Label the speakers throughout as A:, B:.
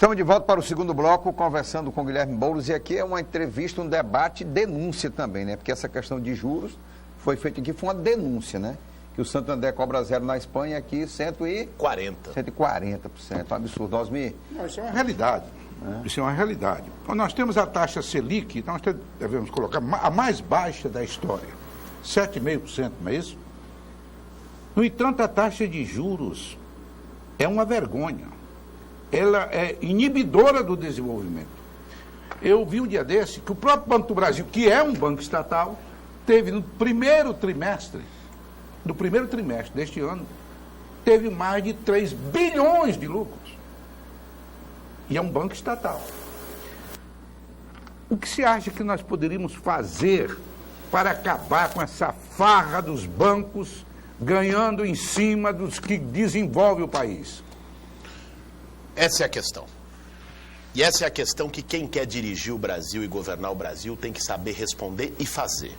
A: Estamos de volta para o segundo bloco, conversando com o Guilherme Boulos, e aqui é uma entrevista, um debate, denúncia também, né? Porque essa questão de juros foi feita aqui, foi uma denúncia, né? Que o Santander cobra zero na Espanha, aqui 140%, um absurdo. Osmir?
B: Não, isso é uma realidade. Isso é uma realidade. Então, nós temos a taxa Selic, nós devemos colocar a mais baixa da história, 7,5%, não é isso? No entanto, a taxa de juros é uma vergonha. Ela é inibidora do desenvolvimento. Eu vi um dia desse que o próprio Banco do Brasil, que é um banco estatal, teve no primeiro trimestre deste ano, teve mais de 3 bilhões de lucros. E é um banco estatal. O que se acha que nós poderíamos fazer para acabar com essa farra dos bancos ganhando em cima dos que desenvolvem o país?
C: Essa é a questão. E essa é a questão que quem quer dirigir o Brasil e governar o Brasil tem que saber responder e fazer.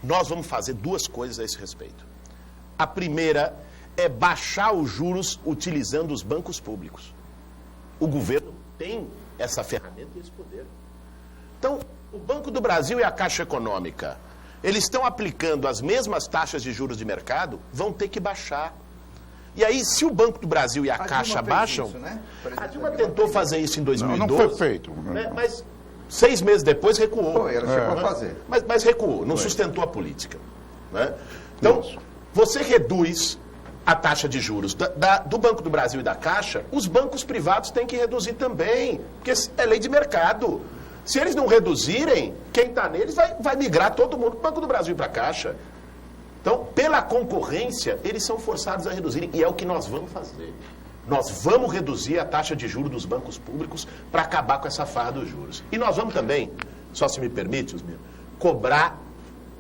C: Nós vamos fazer duas coisas a esse respeito. A primeira é baixar os juros utilizando os bancos públicos. O governo tem essa ferramenta e esse poder. Então, o Banco do Brasil e a Caixa Econômica, eles estão aplicando as mesmas taxas de juros de mercado, vão ter que baixar. E aí, se o Banco do Brasil e a Caixa baixam... Isso, né? A Dilma tentou fazer isso em 2012.
B: Não foi feito.
C: Né? Mas 6 meses depois recuou.
A: Ela chegou a fazer.
C: Mas recuou, não sustentou a política. Né? Então, você reduz a taxa de juros do Banco do Brasil e da Caixa, os bancos privados têm que reduzir também, porque é lei de mercado. Se eles não reduzirem, quem está neles vai migrar todo mundo para o Banco do Brasil e para a Caixa. Então, pela concorrência, eles são forçados a reduzirem, e é o que nós vamos fazer. Nós vamos reduzir a taxa de juros dos bancos públicos para acabar com essa farra dos juros. E nós vamos também, só se me permite, Osmir, cobrar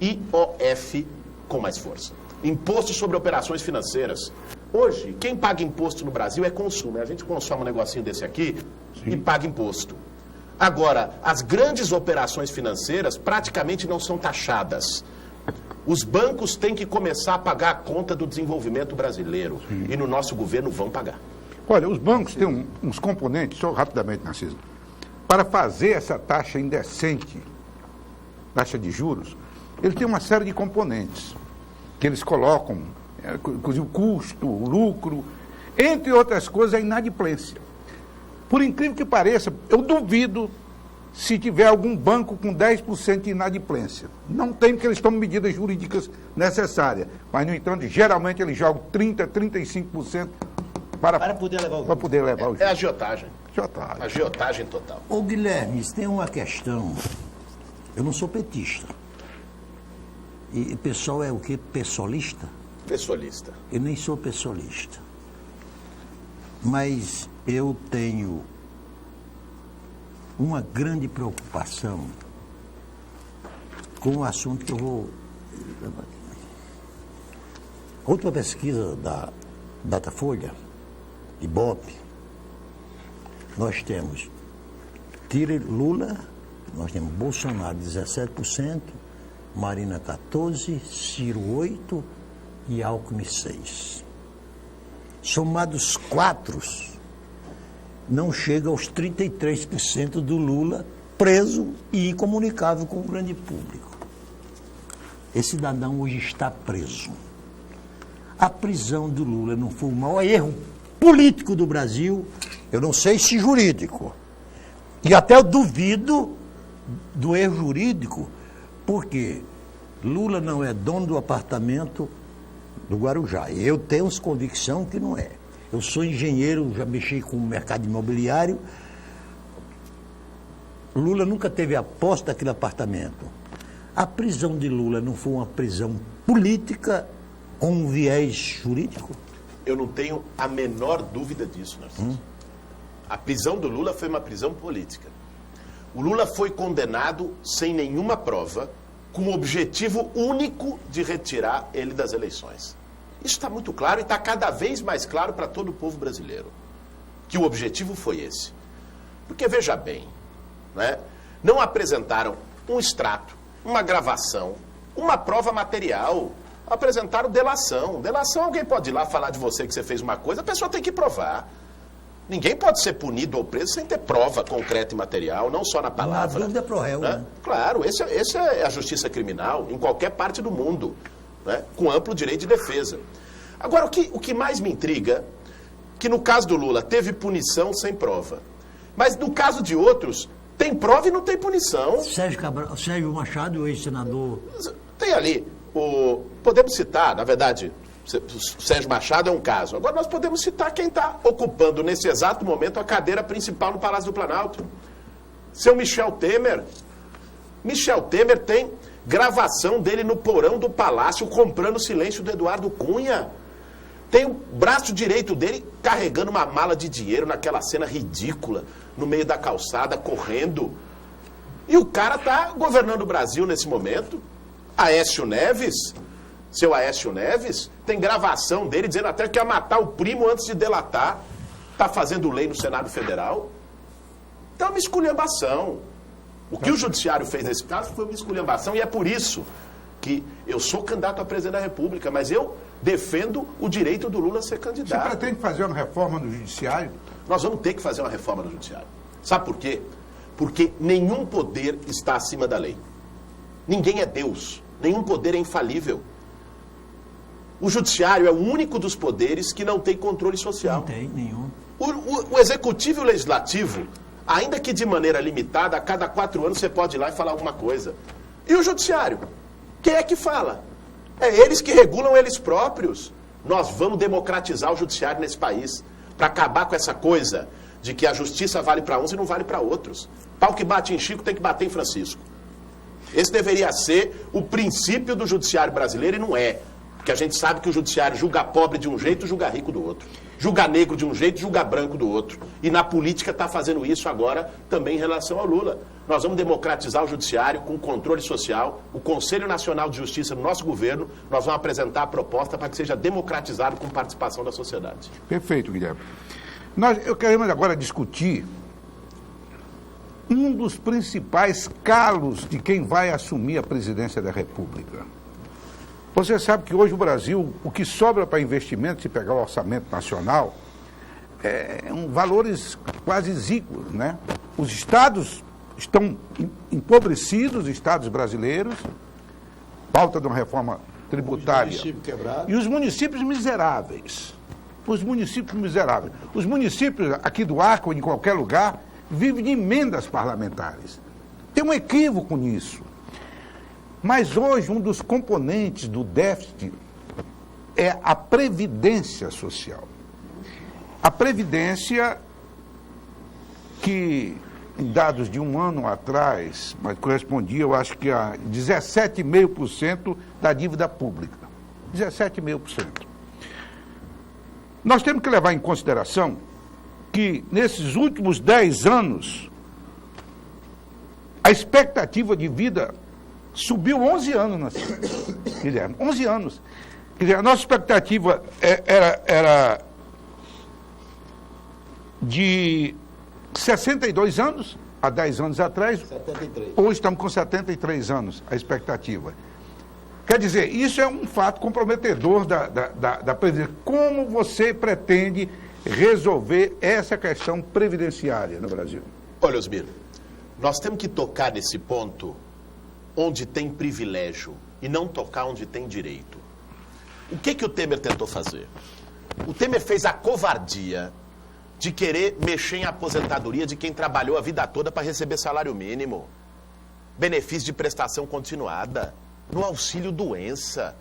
C: IOF com mais força. Imposto sobre operações financeiras. Hoje, quem paga imposto no Brasil é consumo. A gente consome um negocinho desse aqui e paga imposto. Agora, as grandes operações financeiras praticamente não são taxadas. Os bancos têm que começar a pagar a conta do desenvolvimento brasileiro. Sim. E no nosso governo vão pagar.
B: Olha, os bancos têm uns componentes, só rapidamente, Narciso, para fazer essa taxa indecente, taxa de juros, ele tem uma série de componentes que eles colocam, inclusive o custo, o lucro, entre outras coisas, a inadimplência. Por incrível que pareça, eu duvido se tiver algum banco com 10% de inadimplência. Não tem, porque eles tomam medidas jurídicas necessárias. Mas, no entanto, geralmente eles jogam 30%, 35% para poder levar o juros.
C: É agiotagem.
B: Agiotagem.
C: Agiotagem total.
D: Ô Guilherme, tem uma questão. Eu não sou petista. E pessoal é o quê? Pessoalista?
C: Pessoalista.
D: Eu nem sou pessoalista. Mas eu tenho uma grande preocupação com o assunto que eu vou... A última pesquisa da Datafolha, Ibope, nós temos Lula, nós temos Bolsonaro 17%, Marina 14%, Ciro 8% e Alckmin 6%. Somados 4, não chega aos 33% do Lula preso e incomunicável com o grande público. Esse cidadão hoje está preso. A prisão do Lula não foi o maior erro político do Brasil, eu não sei se jurídico. E até eu duvido do erro jurídico, porque Lula não é dono do apartamento do Guarujá. Eu tenho convicção que não é. Eu sou engenheiro, já mexi com o mercado imobiliário. Lula nunca teve a posse daquele apartamento. A prisão de Lula não foi uma prisão política com um viés jurídico?
C: Eu não tenho a menor dúvida disso, Narciso. A prisão do Lula foi uma prisão política. O Lula foi condenado sem nenhuma prova, com o objetivo único de retirar ele das eleições. Isso está muito claro e está cada vez mais claro para todo o povo brasileiro, que o objetivo foi esse. Porque, veja bem, né, não apresentaram um extrato, uma gravação, uma prova material, apresentaram delação. Delação, alguém pode ir lá falar de você que você fez uma coisa, a pessoa tem que provar. Ninguém pode ser punido ou preso sem ter prova concreta e material, não só na palavra.
D: Na dúvida é pro réu, né?
C: Claro, esse é a justiça criminal em qualquer parte do mundo, né? Com amplo direito de defesa. Agora, o que mais me intriga, que no caso do Lula teve punição sem prova. Mas no caso de outros, tem prova e não tem punição.
D: Sérgio Machado, o ex-senador...
C: Tem ali, podemos citar, na verdade, o Sérgio Machado é um caso. Agora nós podemos citar quem está ocupando nesse exato momento a cadeira principal no Palácio do Planalto. Seu Michel Temer. Michel Temer tem gravação dele no porão do Palácio comprando o silêncio do Eduardo Cunha. Tem o braço direito dele carregando uma mala de dinheiro naquela cena ridícula, no meio da calçada, correndo. E o cara está governando o Brasil nesse momento. Aécio Neves, seu Aécio Neves, tem gravação dele dizendo até que ia matar o primo antes de delatar. Está fazendo lei no Senado Federal. Então é uma esculhambação. O que o Judiciário fez nesse caso foi uma esculhambação e é por isso que eu sou candidato a presidente da República, mas eu defendo o direito do Lula a ser candidato.
B: Você pretende fazer uma reforma no Judiciário?
C: Nós vamos ter que fazer uma reforma no Judiciário. Sabe por quê? Porque nenhum poder está acima da lei. Ninguém é Deus. Nenhum poder é infalível. O Judiciário é o único dos poderes que não tem controle social.
D: Não tem nenhum.
C: O Executivo e o Legislativo, ainda que de maneira limitada, a cada 4 anos você pode ir lá e falar alguma coisa. E o Judiciário? Quem é que fala? É eles que regulam eles próprios. Nós vamos democratizar o Judiciário nesse país para acabar com essa coisa de que a justiça vale para uns e não vale para outros. Pau que bate em Chico tem que bater em Francisco. Esse deveria ser o princípio do Judiciário brasileiro e não é. Porque a gente sabe que o Judiciário julga pobre de um jeito e julga rico do outro. Julga negro de um jeito e julga branco do outro. E na política está fazendo isso agora também em relação ao Lula. Nós vamos democratizar o Judiciário com controle social, o Conselho Nacional de Justiça no nosso governo, nós vamos apresentar a proposta para que seja democratizado com participação da sociedade.
B: Perfeito, Guilherme. Eu queremos agora discutir um dos principais calos de quem vai assumir a presidência da República. Você sabe que hoje o Brasil, o que sobra para investimento, se pegar o orçamento nacional, valores quase exíguos, né? Os estados estão empobrecidos, os estados brasileiros, falta de uma reforma tributária. E os municípios miseráveis. Os municípios miseráveis. Os municípios aqui do Acre ou em qualquer lugar vivem de emendas parlamentares. Tem um equívoco nisso. Mas hoje um dos componentes do déficit é a previdência social. A previdência que, em dados de um ano atrás, mas correspondia, eu acho que a 17,5% da dívida pública. 17,5%. Nós temos que levar em consideração que, nesses últimos 10 anos, a expectativa de vida subiu 11 anos, Guilherme, 11 anos. Quer dizer, a nossa expectativa era de 62 anos, há 10 anos atrás.
D: 73.
B: Hoje estamos com 73 anos, a expectativa. Quer dizer, isso é um fato comprometedor da previdência. Como você pretende resolver essa questão previdenciária no Brasil?
C: Olha, Osmir, nós temos que tocar nesse ponto onde tem privilégio e não tocar onde tem direito. O que o Temer tentou fazer? O Temer fez a covardia de querer mexer em aposentadoria de quem trabalhou a vida toda para receber salário mínimo, benefício de prestação continuada, no auxílio-doença,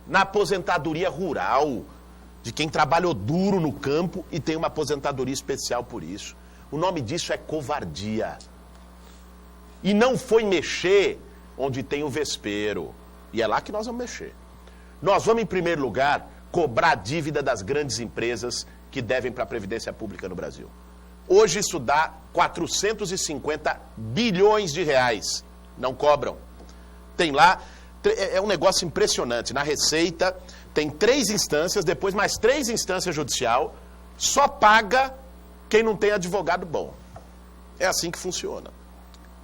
C: na aposentadoria rural, de quem trabalhou duro no campo e tem uma aposentadoria especial por isso. O nome disso é covardia. E não foi mexer onde tem o vespeiro. E é lá que nós vamos mexer. Nós vamos, em primeiro lugar, cobrar a dívida das grandes empresas que devem para a Previdência Pública no Brasil. Hoje isso dá 450 bilhões de reais. Não cobram. Tem lá, é um negócio impressionante. Na Receita tem 3 instâncias, depois mais 3 instâncias judicial, só paga quem não tem advogado bom. É assim que funciona.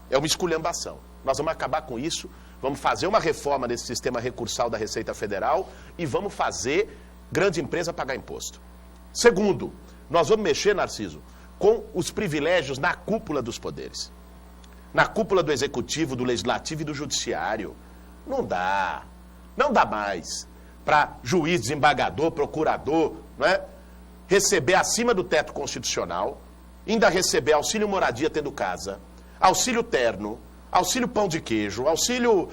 C: É uma esculhambação. Nós vamos acabar com isso, vamos fazer uma reforma desse sistema recursal da Receita Federal e vamos fazer grande empresa pagar imposto. Segundo, nós vamos mexer, Narciso, com os privilégios na cúpula dos poderes. Na cúpula do Executivo, do Legislativo e do Judiciário. Não dá mais para juiz, desembargador, procurador, não é? Receber acima do teto constitucional, ainda receber auxílio moradia tendo casa, auxílio terno, auxílio pão de queijo, auxílio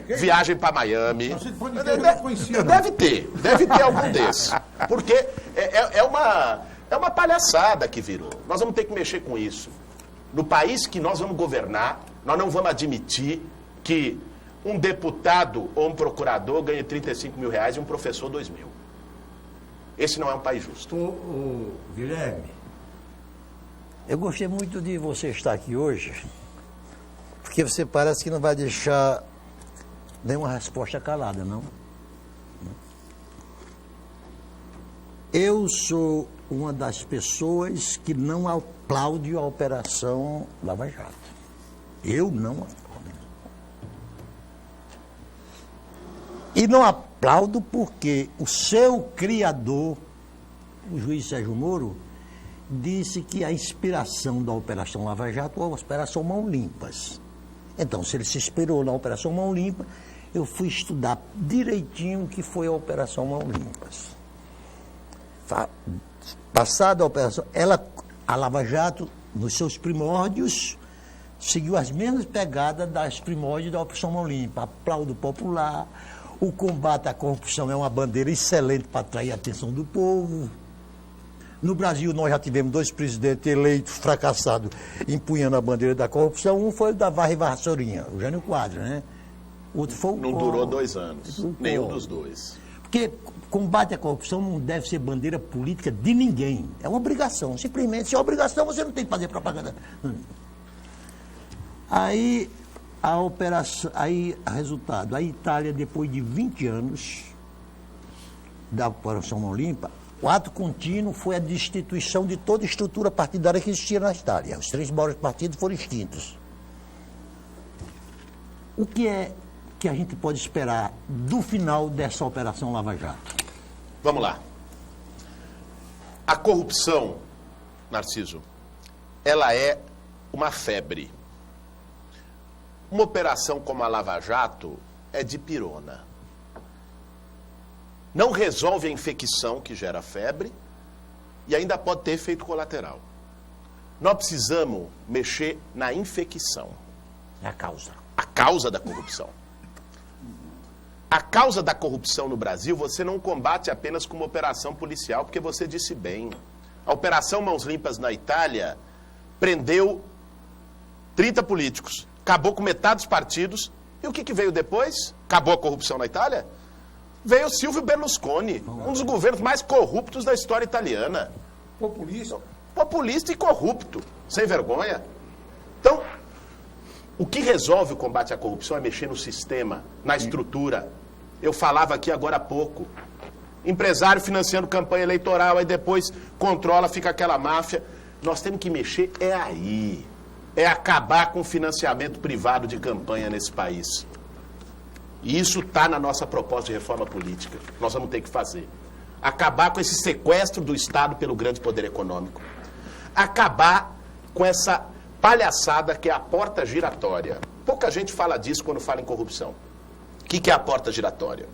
C: viagem para Miami. Deve ter algum desses. Porque é uma palhaçada que virou. Nós vamos ter que mexer com isso. No país que nós vamos governar, nós não vamos admitir que um deputado ou um procurador ganhe 35 mil reais e um professor 2 mil. Esse não é um país justo.
D: Guilherme, eu gostei muito de você estar aqui hoje, porque você parece que não vai deixar nenhuma resposta calada, não? Eu sou uma das pessoas que não aplaude a Operação Lava Jato. Eu não aplaudo. E não aplaudo porque o seu criador, o juiz Sérgio Moro, disse que a inspiração da Operação Lava Jato é a Operação Mãos Limpas. Então, se ele se inspirou na Operação Mãos Limpas, eu fui estudar direitinho o que foi a Operação Mãos Limpas. Passada a operação, a Lava Jato, nos seus primórdios, seguiu as mesmas pegadas das primórdios da Operação Mão Limpa. Aplauso popular, o combate à corrupção é uma bandeira excelente para atrair a atenção do povo. No Brasil, nós já tivemos 2 presidentes eleitos fracassados empunhando a bandeira da corrupção. Um foi o da Varra e Vassourinha, o Jânio Quadros, né? O outro foi o
C: Não durou 2 anos, nenhum dos dois.
D: Porque combate à corrupção não deve ser bandeira política de ninguém. É uma obrigação. Simplesmente, se é obrigação, você não tem que fazer propaganda. Aí, resultado, a Itália, depois de 20 anos da Operação Mão Limpa, o ato contínuo foi a destituição de toda a estrutura partidária que existia na Itália. Os 3 maiores partidos foram extintos. O que é que a gente pode esperar do final dessa Operação Lava Jato?
C: Vamos lá. A corrupção, Narciso, ela é uma febre. Uma operação como a Lava Jato é de pirona. Não resolve a infecção que gera febre e ainda pode ter efeito colateral. Nós precisamos mexer na infecção.
D: É a causa.
C: A causa da corrupção. A causa da corrupção no Brasil você não combate apenas com uma operação policial, porque você disse bem. A Operação Mãos Limpas na Itália prendeu 30 políticos, acabou com metade dos partidos. E o que veio depois? Acabou a corrupção na Itália? Veio Silvio Berlusconi, um dos governos mais corruptos da história italiana. Populista e corrupto, sem vergonha. Então, o que resolve o combate à corrupção é mexer no sistema, na estrutura. Eu falava aqui agora há pouco. Empresário financiando campanha eleitoral, aí depois controla, fica aquela máfia. Nós temos que mexer aí. É acabar com o financiamento privado de campanha nesse país. E isso está na nossa proposta de reforma política. Nós vamos ter que fazer. Acabar com esse sequestro do Estado pelo grande poder econômico. Acabar com essa palhaçada que é a porta giratória. Pouca gente fala disso quando fala em corrupção. O que é a porta giratória?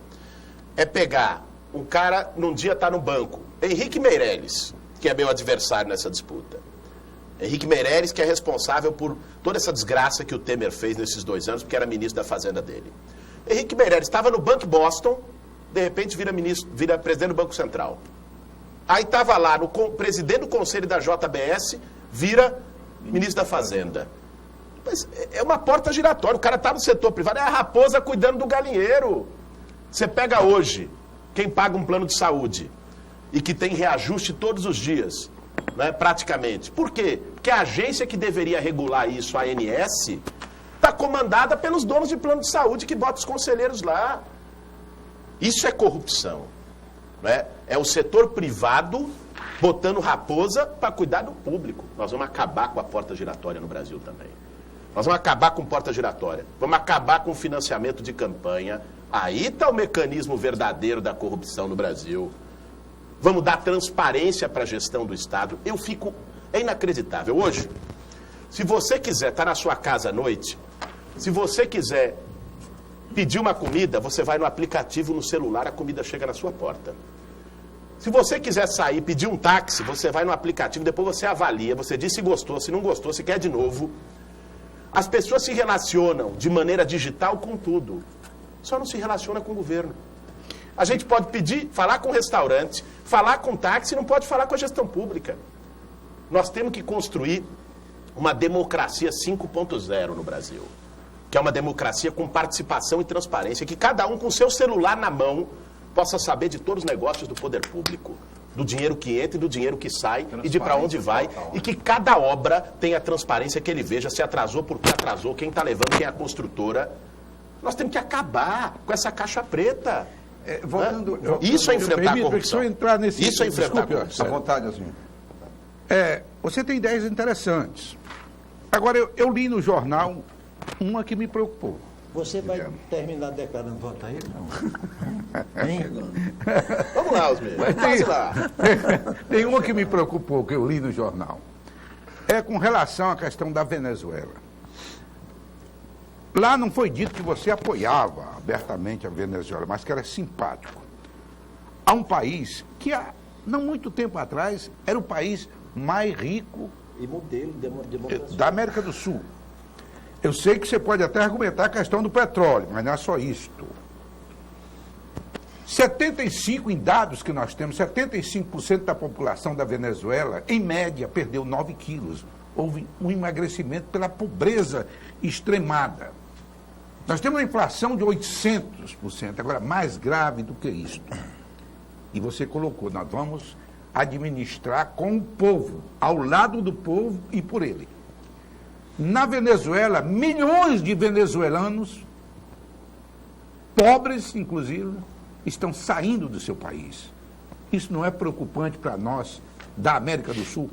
C: É pegar um cara, num dia está no banco, Henrique Meirelles, que é meu adversário nessa disputa. Henrique Meirelles, que é responsável por toda essa desgraça que o Temer fez nesses 2 anos, porque era ministro da Fazenda dele. Henrique Meirelles estava no Banco Boston, de repente vira presidente do Banco Central. Aí estava lá, presidente do conselho da JBS, vira ministro da Fazenda. Mas é uma porta giratória, o cara está no setor privado, é a raposa cuidando do galinheiro. Você pega hoje, quem paga um plano de saúde e que tem reajuste todos os dias, né, praticamente. Por quê? Porque a agência que deveria regular isso, a ANS, está comandada pelos donos de plano de saúde que botam os conselheiros lá. Isso é corrupção. Né? É o setor privado botando raposa para cuidar do público. Nós vamos acabar com a porta giratória no Brasil também. Nós vamos acabar com porta giratória. Vamos acabar com o financiamento de campanha. Aí está o mecanismo verdadeiro da corrupção no Brasil. Vamos dar transparência para a gestão do Estado. É inacreditável. Hoje, se você quiser estar na sua casa à noite, se você quiser pedir uma comida, você vai no aplicativo, no celular, a comida chega na sua porta. Se você quiser sair, pedir um táxi, você vai no aplicativo, depois você avalia, você diz se gostou, se não gostou, se quer de novo. As pessoas se relacionam de maneira digital com tudo. Só não se relaciona com o governo. A gente pode pedir, falar com o restaurante, falar com o táxi, não pode falar com a gestão pública. Nós temos que construir uma democracia 5.0 no Brasil, que é uma democracia com participação e transparência, que cada um com seu celular na mão possa saber de todos os negócios do poder público, do dinheiro que entra e do dinheiro que sai e de para onde vai, e que cada obra tenha transparência, que ele veja se atrasou, por que atrasou, quem está levando, quem é a construtora. Nós temos que acabar com essa caixa preta. Isso é enfrentar a corrupção. Isso é enfrentar a corrupção.
A: À vontade, assim.
B: Você tem ideias interessantes. Agora, eu li no jornal uma que me preocupou.
D: Você vai terminar declarando voto a ele, não?
C: Vamos lá, Osmir. Vamos lá.
B: Tem uma que me preocupou, que eu li no jornal. É com relação à questão da Venezuela. Lá não foi dito que você apoiava abertamente a Venezuela, mas que era simpático a um país que há não muito tempo atrás era o país mais rico
D: e modelo de democracia
B: da América do Sul. Eu sei que você pode até argumentar a questão do petróleo, mas não é só isto. 75 em dados que nós temos, 75% da população da Venezuela, em média, perdeu 9 quilos. Houve um emagrecimento pela pobreza extremada. Nós temos uma inflação de 800%. Agora, mais grave do que isto. E você colocou, nós vamos administrar com o povo, ao lado do povo e por ele. Na Venezuela, milhões de venezuelanos, pobres inclusive, estão saindo do seu país. Isso não é preocupante para nós da América do Sul?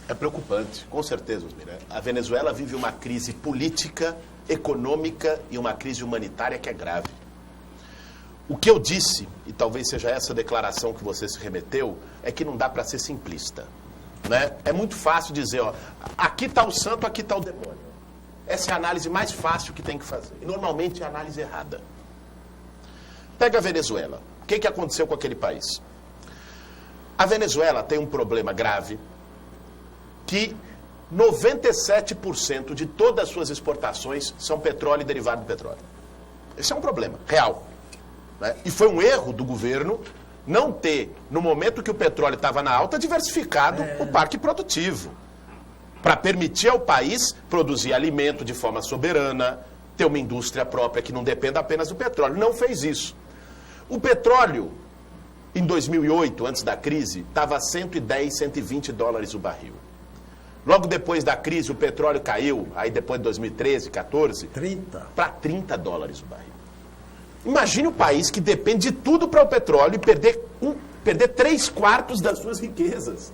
C: É preocupante, com certeza, Osmir. A Venezuela vive uma crise política, econômica e uma crise humanitária que é grave. O que eu disse, e talvez seja essa declaração que você se remeteu, é que não dá para ser simplista. Né? É muito fácil dizer, ó, aqui está o santo, aqui está o demônio. Essa é a análise mais fácil que tem que fazer. E normalmente é a análise errada. Pega a Venezuela. O que aconteceu com aquele país? A Venezuela tem um problema grave que 97% de todas as suas exportações são petróleo e derivado do petróleo. Esse é um problema real. Né? E foi um erro do governo não ter, no momento que o petróleo estava na alta, diversificado o parque produtivo, para permitir ao país produzir alimento de forma soberana, ter uma indústria própria que não dependa apenas do petróleo. Não fez isso. O petróleo, em 2008, antes da crise, estava a 110, 120 dólares o barril. Logo depois da crise, o petróleo caiu, aí depois de 2013, 14, para 30 dólares o barril. Imagine o país que depende de tudo para o petróleo e perder 3/4 das suas riquezas.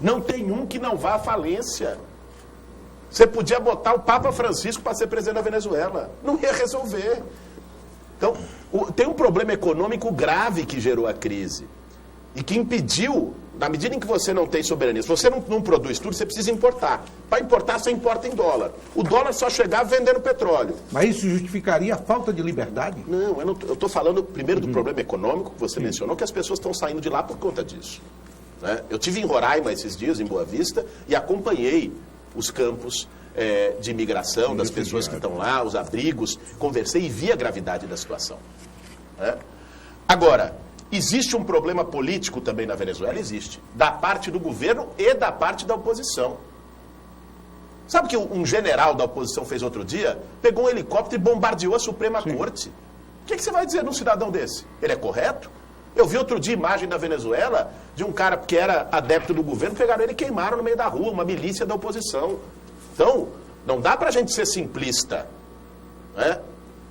C: Não tem um que não vá à falência. Você podia botar o Papa Francisco para ser presidente da Venezuela. Não ia resolver. Então, tem um problema econômico grave que gerou a crise. E que impediu, na medida em que você não tem soberania, se você não produz tudo, você precisa importar. Para importar, você importa em dólar. O dólar só chegava vendendo petróleo.
B: Mas isso justificaria a falta de liberdade?
C: Não, eu estou falando primeiro do problema econômico que você mencionou, que as pessoas estão saindo de lá por conta disso. Né? Eu estive em Roraima esses dias, em Boa Vista, e acompanhei os campos de imigração das pessoas que estão lá, os abrigos, conversei e vi a gravidade da situação. Né? Agora, existe um problema político também na Venezuela? Existe. Da parte do governo e da parte da oposição. Sabe o que um general da oposição fez outro dia? Pegou um helicóptero e bombardeou a Suprema Corte. O que você vai dizer num cidadão desse? Ele é correto? Eu vi outro dia imagem da Venezuela de um cara que era adepto do governo, pegaram ele e queimaram no meio da rua, uma milícia da oposição. Então, não dá pra gente ser simplista. Né?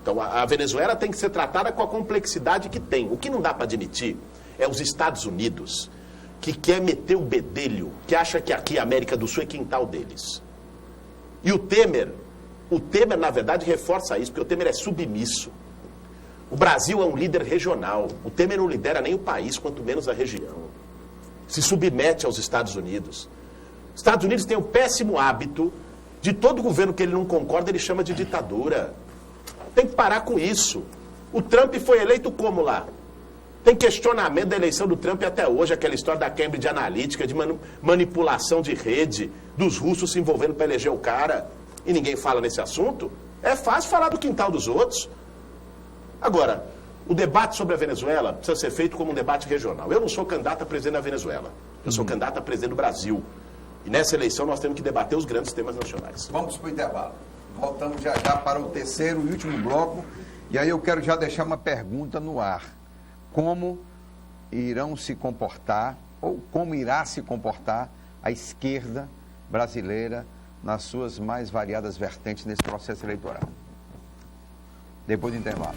C: Então, a Venezuela tem que ser tratada com a complexidade que tem. O que não dá para admitir é os Estados Unidos, que quer meter o bedelho, que acha que aqui a América do Sul é quintal deles. E o Temer, na verdade, reforça isso, porque o Temer é submisso. O Brasil é um líder regional. O Temer não lidera nem o país, quanto menos a região. se submete aos Estados Unidos. Os Estados Unidos têm o péssimo hábito de todo governo que ele não concorda, ele chama de ditadura. Tem que parar com isso. O Trump foi eleito como lá? Tem questionamento da eleição do Trump até hoje, aquela história da Cambridge Analytica, de manipulação de rede, dos russos se envolvendo para eleger o cara, e ninguém fala nesse assunto. É fácil falar do quintal dos outros. Agora, o debate sobre a Venezuela precisa ser feito como um debate regional. Eu não sou candidato a presidente da Venezuela, eu sou candidato a presidente do Brasil. E nessa eleição nós temos que debater os grandes temas nacionais.
A: Vamos para o intervalo. Voltamos já para o terceiro e último bloco. E aí eu quero já deixar uma pergunta no ar. Como irão se comportar, ou como irá se comportar a esquerda brasileira nas suas mais variadas vertentes nesse processo eleitoral? Depois do intervalo.